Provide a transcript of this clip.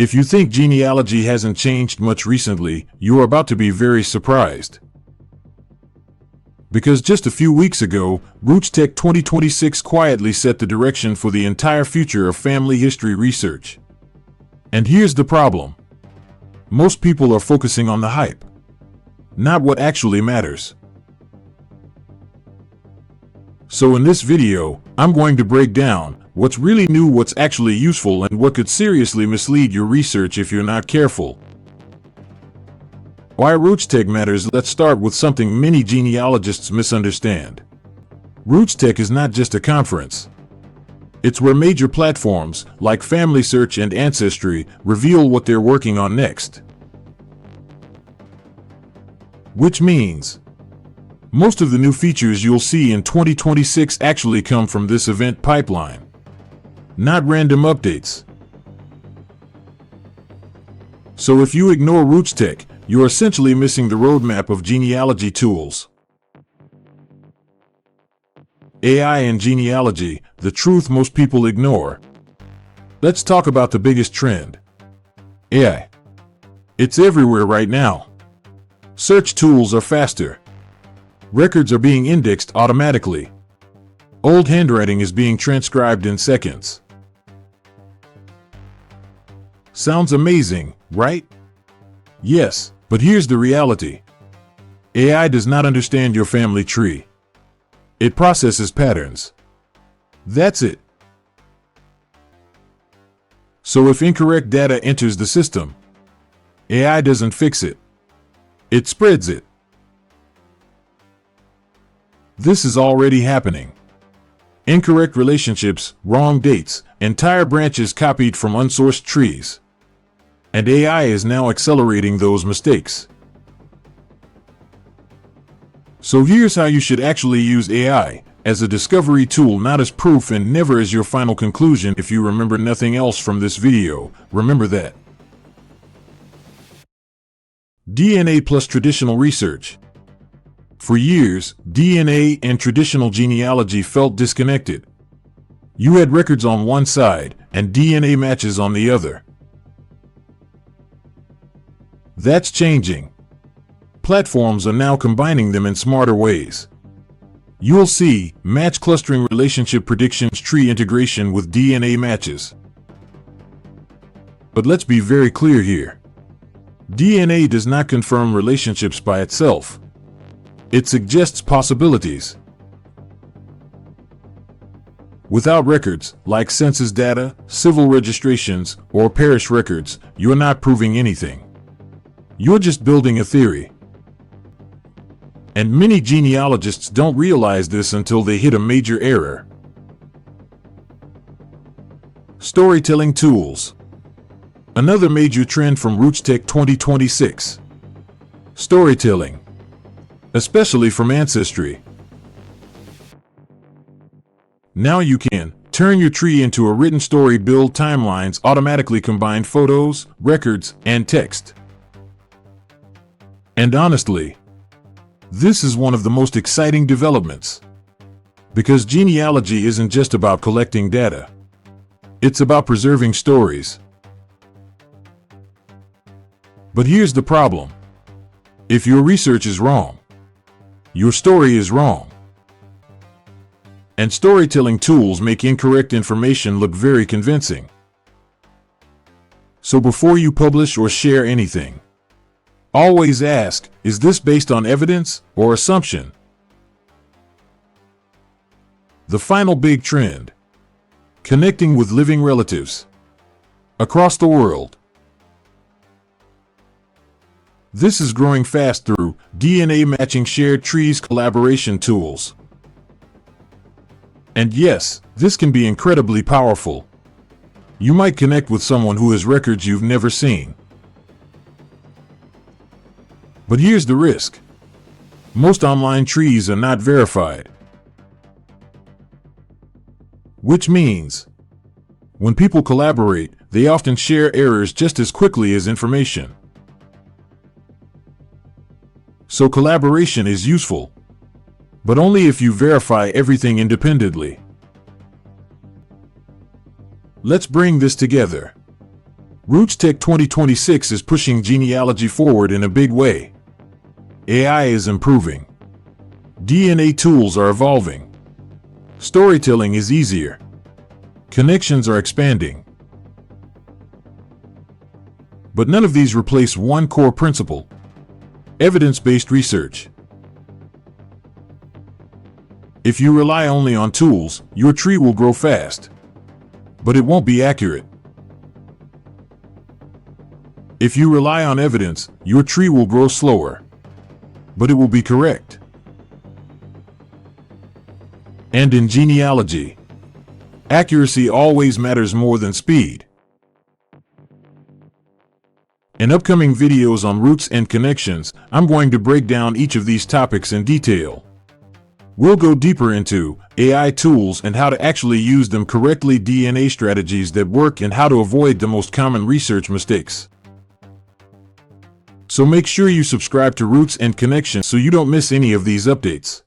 If you think genealogy hasn't changed much recently, you are about to be very surprised. Because just a few weeks ago, RootsTech 2026 quietly set the direction for the entire future of family history research. And here's the problem. Most people are focusing on the hype, not what actually matters. So in this video, I'm going to break down what's really new, what's actually useful, and what could seriously mislead your research if you're not careful. Why RootsTech matters. Let's start with something many genealogists misunderstand. RootsTech is not just a conference. It's where major platforms like familysearch and ancestry reveal what they're working on next. Which means most of the new features you'll see in 2026 actually come from this event pipeline, not random updates. So if you ignore RootsTech, you're essentially missing the roadmap of genealogy tools. AI and genealogy, the truth most people ignore. Let's talk about the biggest trend. AI. It's everywhere right now. Search tools are faster. Records are being indexed automatically. Old handwriting is being transcribed in seconds. Sounds amazing, right? Yes, but here's the reality. AI does not understand your family tree. It processes patterns. That's it. So if incorrect data enters the system, AI doesn't fix it. It spreads it. This is already happening. Incorrect relationships, wrong dates, entire branches copied from unsourced trees. And AI is now accelerating those mistakes. So here's how you should actually use AI: as a discovery tool, not as proof, and never as your final conclusion. If you remember nothing else from this video, remember that. DNA plus traditional research. For years, DNA and traditional genealogy felt disconnected. You had records on one side and DNA matches on the other. That's changing. Platforms are now combining them in smarter ways. You'll see match clustering, relationship predictions, tree integration with DNA matches. But let's be very clear here. DNA does not confirm relationships by itself. It suggests possibilities. Without records, like census data, civil registrations, or parish records, you're not proving anything. You're just building a theory. And many genealogists don't realize this until they hit a major error. Storytelling tools. Another major trend from RootsTech 2026. Storytelling. Especially from ancestry. Now you can turn your tree into a written story, build timelines, automatically combine photos, records, and text. And honestly, this is one of the most exciting developments. Because genealogy isn't just about collecting data. It's about preserving stories. But here's the problem. If your research is wrong, your story is wrong. And storytelling tools make incorrect information look very convincing. So before you publish or share anything, always ask, is this based on evidence or assumption? The final big trend. Connecting with living relatives across the world. This is growing fast through DNA matching, shared trees, collaboration tools. And yes, this can be incredibly powerful. You might connect with someone who has records you've never seen. But here's the risk. Most online trees are not verified. Which means, when people collaborate, they often share errors just as quickly as information. So collaboration is useful, but only if you verify everything independently. Let's bring this together. RootsTech 2026 is pushing genealogy forward in a big way. AI is improving. DNA tools are evolving. Storytelling is easier. Connections are expanding. But none of these replace one core principle: evidence-based research. If you rely only on tools, your tree will grow fast, but it won't be accurate. If you rely on evidence, your tree will grow slower, but it will be correct. And in genealogy, accuracy always matters more than speed. In upcoming videos on roots and connections, I'm going to break down each of these topics in detail. We'll go deeper into AI tools and how to actually use them correctly, DNA strategies that work, and how to avoid the most common research mistakes. So make sure you subscribe to Roots and Connections so you don't miss any of these updates.